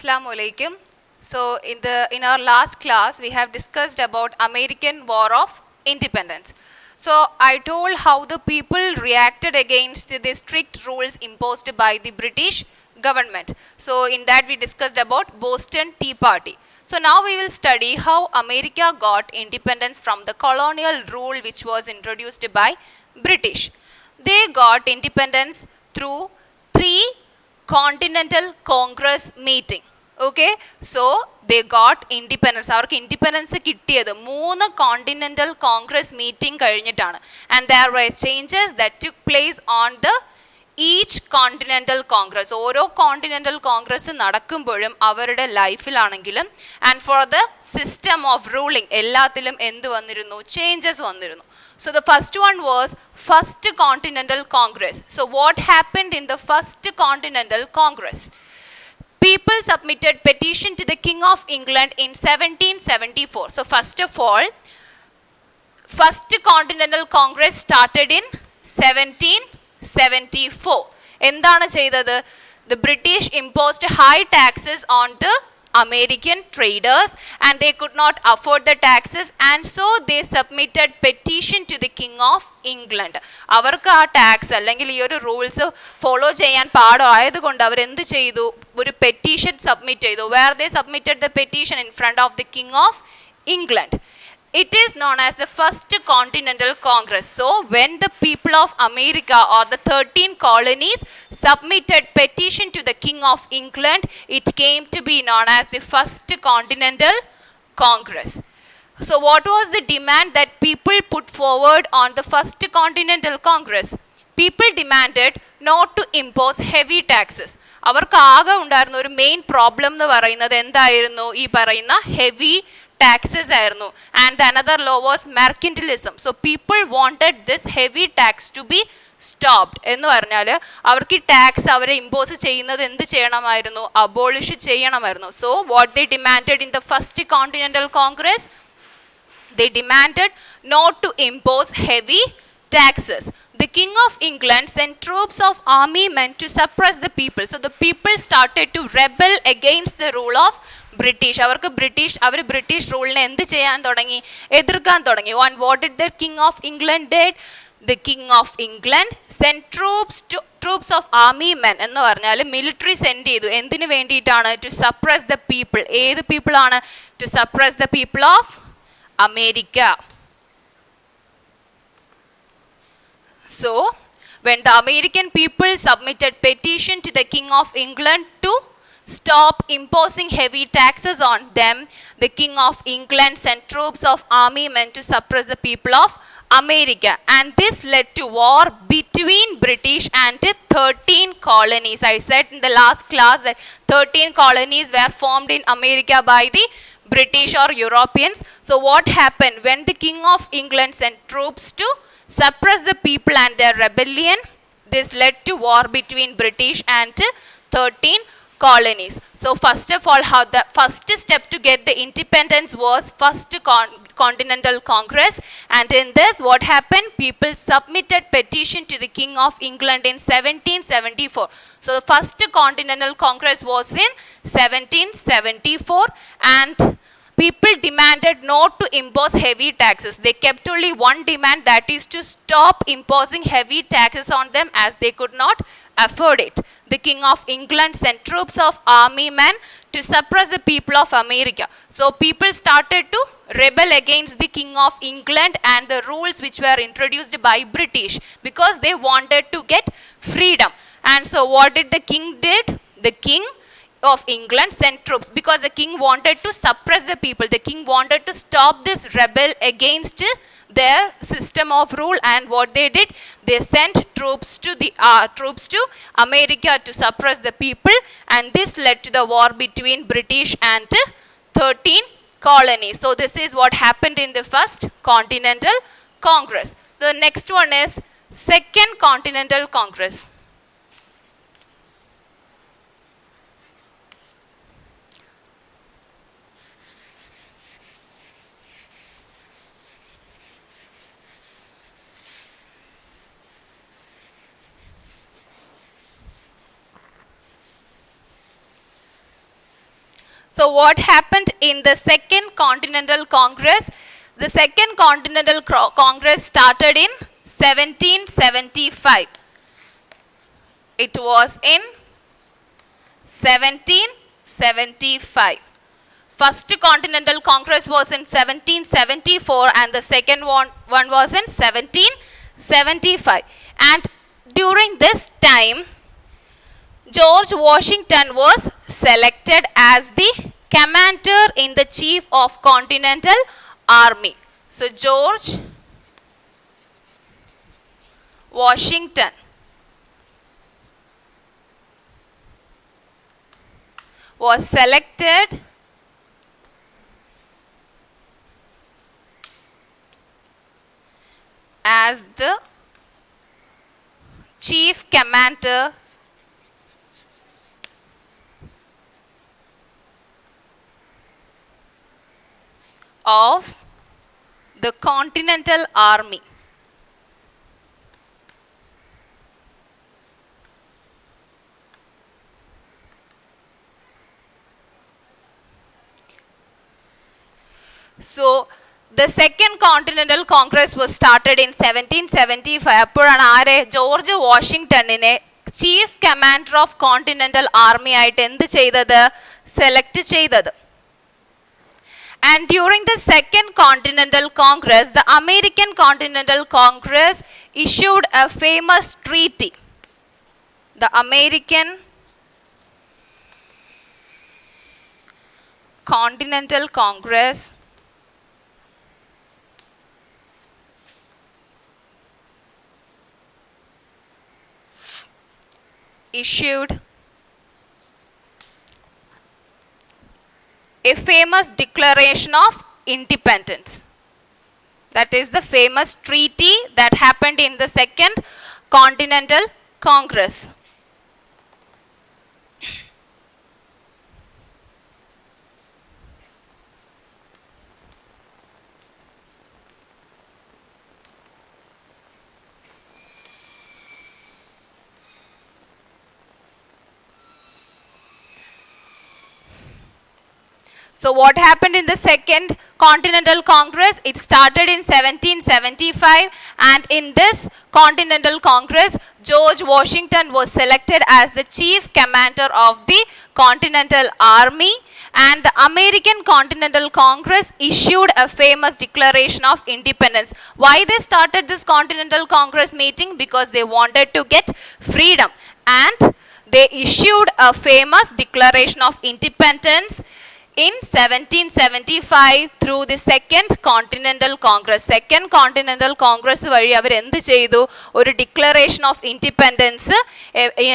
Assalamu alaikum. So in our last class we have discussed about American War of Independence. So I told how the people reacted against the strict rules imposed by the British government. So in that we discussed about Boston Tea Party. So now we will study how America got independence from the colonial rule which was introduced by British. They got independence through three Continental Congress meeting. Okay, so they got independence. അവർക്ക് independence കിട്ടിയത് 3 Continental Congress meeting കഴിഞ്ഞിട്ടാണ്. And there were changes that took place on the each Continental Congress. ഓരോ Continental Congress നടക്കുമ്പോഴും അവരുടെ ലൈഫിലാണെങ്കിലും and for the system of ruling എല്ലാത്തിലും എന്ത് വന്നിരുന്നു? ചേഞ്ചസ് വന്നിരുന്നു. So the first one was First Continental Congress. So what happened in the First Continental Congress? People submitted petition to the King of England in 1774. So first of all, First Continental Congress started in 1774. എന്താണ് ചെയ്തത്? The British imposed high taxes on the American traders and they could not afford the taxes and so they submitted petition to the King of England. അവർക്ക് ആ tax അല്ലെങ്കിൽ ഈ ഒരു rules follow ചെയ്യാൻ പാടായതുകൊണ്ട് അവർ എന്ത് ചെയ്തു? ഒരു പെറ്റീഷൻ സബ്മിറ്റ് ചെയ്തു. Where they submitted the petition in front of the king of England. It is known as the First Continental Congress. So when the people of America or the 13 colonies submitted petition to the King of England, it came to be known as the First Continental Congress. So what was the demand that people put forward on the First Continental Congress? People demanded not to impose heavy taxes. അവർക്ക് ആകെ ഉണ്ടായിരുന്ന ഒരു main problem എന്ന് പറയുന്നത് എന്തായിരുന്നു? ഈ പറയുന്ന heavy taxes ആയിരുന്നു. And the another law was mercantilism. So people wanted this heavy tax to be stopped. എന്ന് പറഞ്ഞാൽ അവർക്ക് ഈ ടാക്സ് അവരെ ഇമ്പോസ് ചെയ്യുന്നത് എന്ത് ചെയ്യണമായിരുന്നു? അബോളിഷ് ചെയ്യണമായിരുന്നു. So what they demanded in the First Continental Congress? They demanded not to impose heavy taxes. The King of England sent troops of army men to suppress the people. So the people started to rebel against the rule of British. അവർ British റൂളിനെ എന്ത് ചെയ്യാൻ തുടങ്ങി? എതിർക്കാൻ തുടങ്ങി. And what did the King of England did? The King of England sent troops of army men എന്ന് പറഞ്ഞാൽ military send ചെയ്തു. എന്തിനു വേണ്ടിയിട്ടാണ്? To suppress the people. ഏത് പീപ്പിൾ ആണ്? To suppress the people of America. So when the American people submitted petition to the King of England to stop imposing heavy taxes on them, the King of England sent troops of army men to suppress the people of America, and this led to war between British and 13 colonies. I said in the last class that 13 colonies were formed in America by the British or Europeans. So what happened when the King of England sent troops to suppress the people and their rebellion? This led to war between British and 13 colonies. So first of all, how the first step to get the independence was First Continental Congress, and in this what happened? People submitted petition to the King of England in 1774. So the First Continental Congress was in 1774 and people demanded not to impose heavy taxes. They kept only one demand, that is to stop imposing heavy taxes on them as they could not afford it. The King of England sent troops of army men to suppress the people of America. So people started to rebel against the King of England and the rules which were introduced by British because they wanted to get freedom. And so what did the king did? The King of England sent troops because the king wanted to suppress the people. The king wanted to stop this rebel against their system of rule, and what they did, they sent troops to America to suppress the people, and this led to the war between British and 13 colonies. So this is what happened in the First Continental Congress. The next one is Second Continental Congress. So what happened in the Second Continental Congress? The Second Continental Congress started in 1775. It was in 1775. First Continental Congress was in 1774 and the second one was in 1775. And during this time, George Washington was selected as the commander in the chief of Continental Army. So George Washington was selected as the chief commander of the Continental Army. So the Second Continental Congress was started in 1775. അപ്പോഴാണ് ആരെ George വാഷിംഗ്ടണിനെ chief commander of Continental Army ആയിട്ട് എന്ത് ചെയ്തത് select ചെയ്തത്. And during the Second Continental Congress, the American Continental Congress issued a famous treaty. The American Continental Congress issued a famous declaration of independence. That is the famous treaty that happened in the Second Continental Congress. So what happened in the Second Continental Congress? It started in 1775 and in this Continental Congress, George Washington was selected as the chief commander of the Continental Army, and the American Continental Congress issued a famous declaration of independence. Why they started this Continental Congress meeting? Because they wanted to get freedom, and they issued a famous declaration of independence in 1775 through the Second Continental Congress. Second Continental Congress വഴി അവർ എന്ത് ചെയ്തു? ഒരു declaration of independence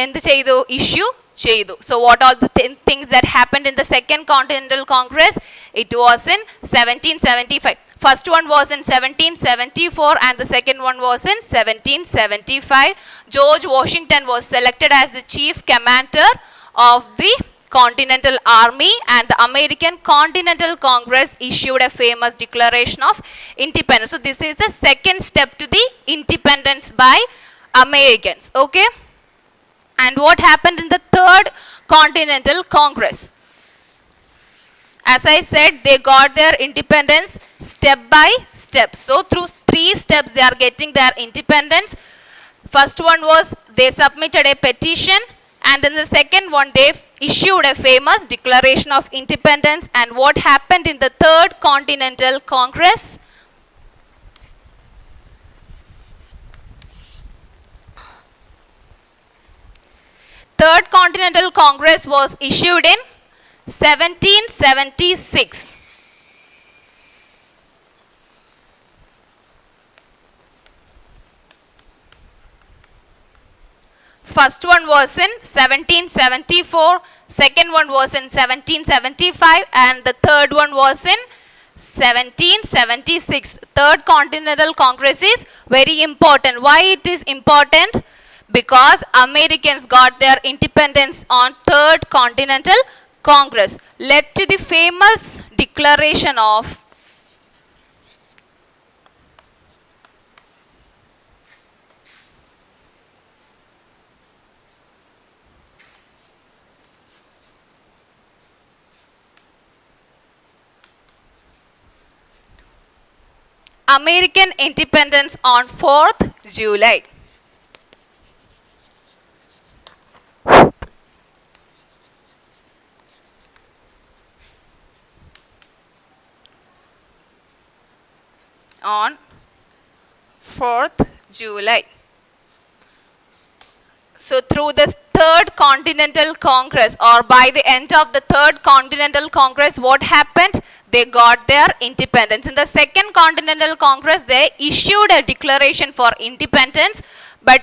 എന്ത് ചെയ്തു? Issue ചെയ്തു. So what are the things that happened in the Second Continental Congress? It was in 1775. First one was in 1774 and the second one was in 1775. George Washington was selected as the chief commander of the Continental Army, and the American Continental Congress issued a famous declaration of independence. So this is the second step to the independence by Americans. Okay. And what happened in the Third Continental Congress? As I said, they got their independence step by step. So through 3 steps they are getting their independence. First one was they submitted a petition, and then the second one they issued a famous declaration of independence. And what happened in the Third Continental Congress? Third Continental Congress was issued in 1776. First one was in 1774, second one was in 1775, and the third one was in 1776. Third Continental Congress is very important. Why it is important? Because Americans got their independence on Third Continental Congress, led to the famous declaration of American independence on 4th July. On 4th July. So through the Third Continental Congress, or by the end of the Third Continental Congress, what happened? They got their independence. In the Second Continental Congress, they issued a declaration for independence, but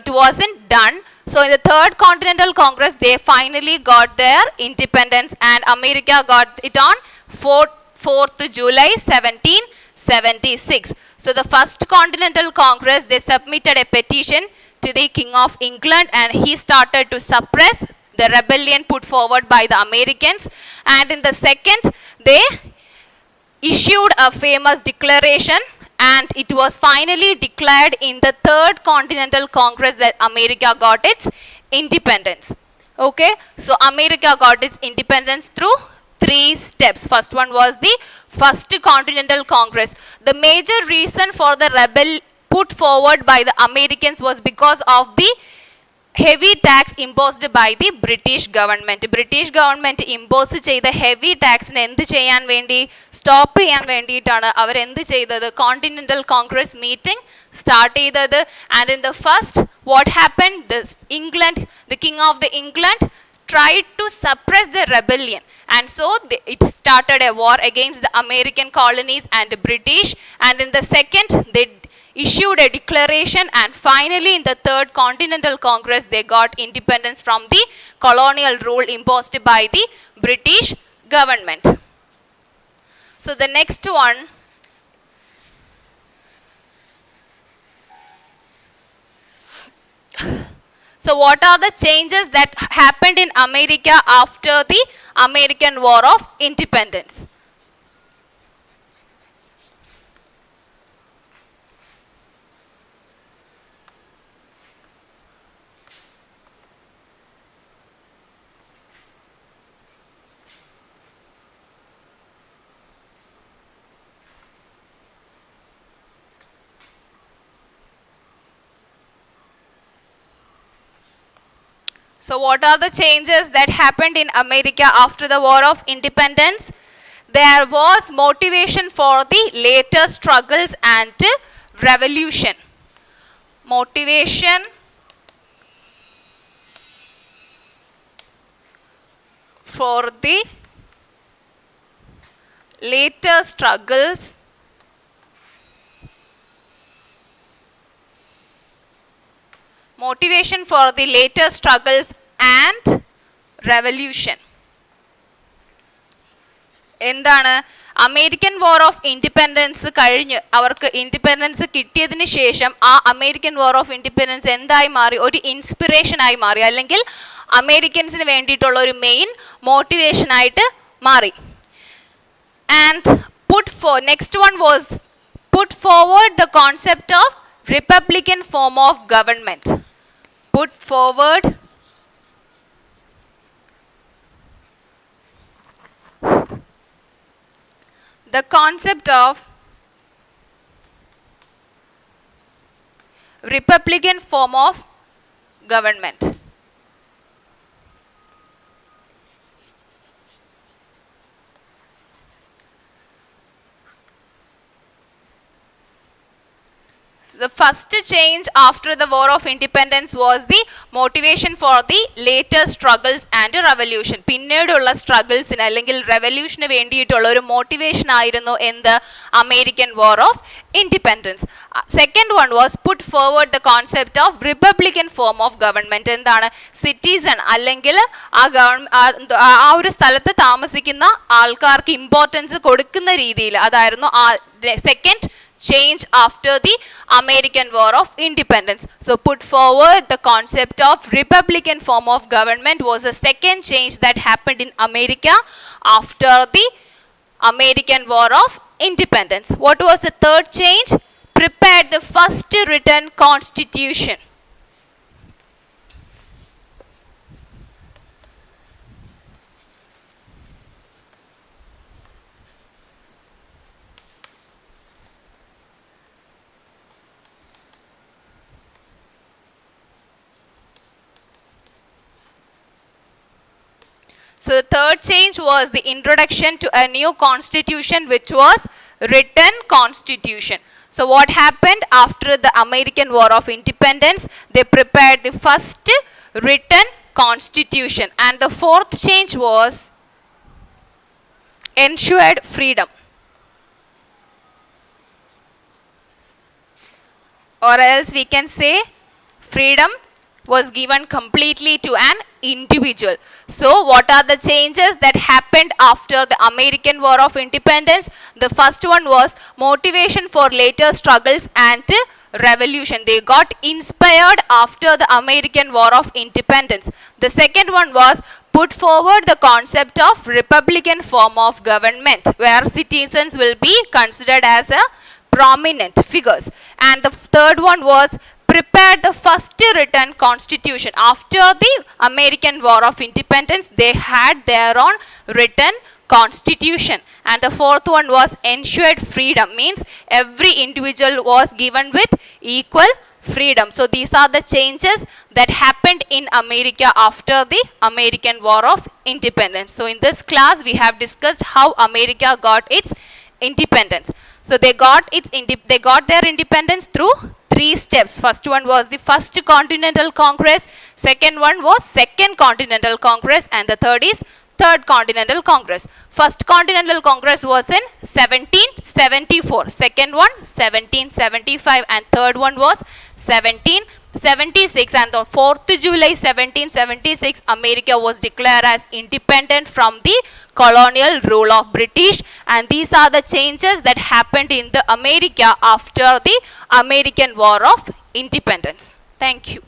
it wasn't done. So in the Third Continental Congress, they finally got their independence, and America got it on 4th July 1776. So the First Continental Congress, they submitted a petition to the King of England, and he started to suppress the rebellion put forward by the Americans. And in the second, they issued a famous declaration, and it was finally declared in the Third Continental Congress that America got its independence. Okay, so America got its independence through 3 steps. First one was the First Continental Congress. The major reason for the rebellion put forward by the Americans was because of the heavy tax imposed by the British government. British government impose ചെയ്ത heavy taxനെ എന്ത് ചെയ്യാൻ വേണ്ടി, stop ചെയ്യാൻ വേണ്ടിയിട്ടാണ് അവർ എന്ത് ചെയ്തത്? Continental Congress meeting start ചെയ്തത്. And in the first what happen, the king of the England tried to suppress the rebellion, and so it started a war against the American colonies and the British. And in the second, they issued a declaration, and finally in the Third Continental Congress, they got independence from the colonial rule imposed by the British government. So the next one, so what are the changes that happened in America after the American War of Independence? So what are the changes that happened in America after the War of Independence? There was motivation for the later struggles and revolution. Motivation for the later struggles and revolution. എന്താണ്? American war of independence കഴിഞ്ഞ് അവർക്ക് independence കിട്ടിയതിന് ശേഷം ആ American war of independence എന്തായി മാറി? ഒരു ഇൻസ്പിറേഷനായി മാറി, അല്ലെങ്കിൽ അമേരിക്കൻസിന് വേണ്ടിയിട്ടുള്ള ഒരു മെയിൻ മോട്ടിവേഷനായിട്ട് മാറി. And next one was put forward the concept of Republican form of government. Put forward the concept of Republican form of government. The first change after the War of Independence was the motivation for the later struggles and revolution. പിന്നീടുള്ള സ്ട്രഗിൾസിന് അല്ലെങ്കിൽ റെവല്യൂഷന് വേണ്ടിയിട്ടുള്ള ഒരു motivation ആയിരുന്നു എന്ത്? American war of independence. Second one was put forward the concept of Republican form of government. എന്താണ്? Citizen അല്ലെങ്കിൽ ആ ഒരു സ്ഥലത്ത് താമസിക്കുന്ന ആൾക്കാർക്ക് ഇമ്പോർട്ടൻസ് കൊടുക്കുന്ന രീതിയിൽ, അതായിരുന്നു ആ second change after the American War of Independence. So put forward the concept of Republican form of government was the second change that happened in America after the American War of Independence. What was the third change? Prepared the first written constitution. So the third change was the introduction to a new constitution, which was written constitution. So what happened after the American War of Independence? They prepared the first written constitution. And the fourth change was ensured freedom. Or else we can say freedom was given completely to an individual. So what are the changes that happened after the American War of Independence? The first one was motivation for later struggles and revolution. They got inspired after the American War of Independence. The second one was put forward the concept of republican form of government, where citizens will be considered as a prominent figures. And the third one was prepared the first written constitution. After the American War of Independence, they had their own written constitution. And the fourth one was ensured freedom, means every individual was given with equal freedom. So these are the changes that happened in America after the American War of Independence. So in this class we have discussed how America got its independence. So they got their independence through three steps. First one was the First Continental Congress, second one was Second Continental Congress, and the third is Third Continental Congress. First Continental Congress was in 1774, second one 1775, and third one was 1776. And on 4th July 1776, America was declared as independent from the colonial rule of British. And these are the changes that happened in the America after the American War of Independence. Thank you.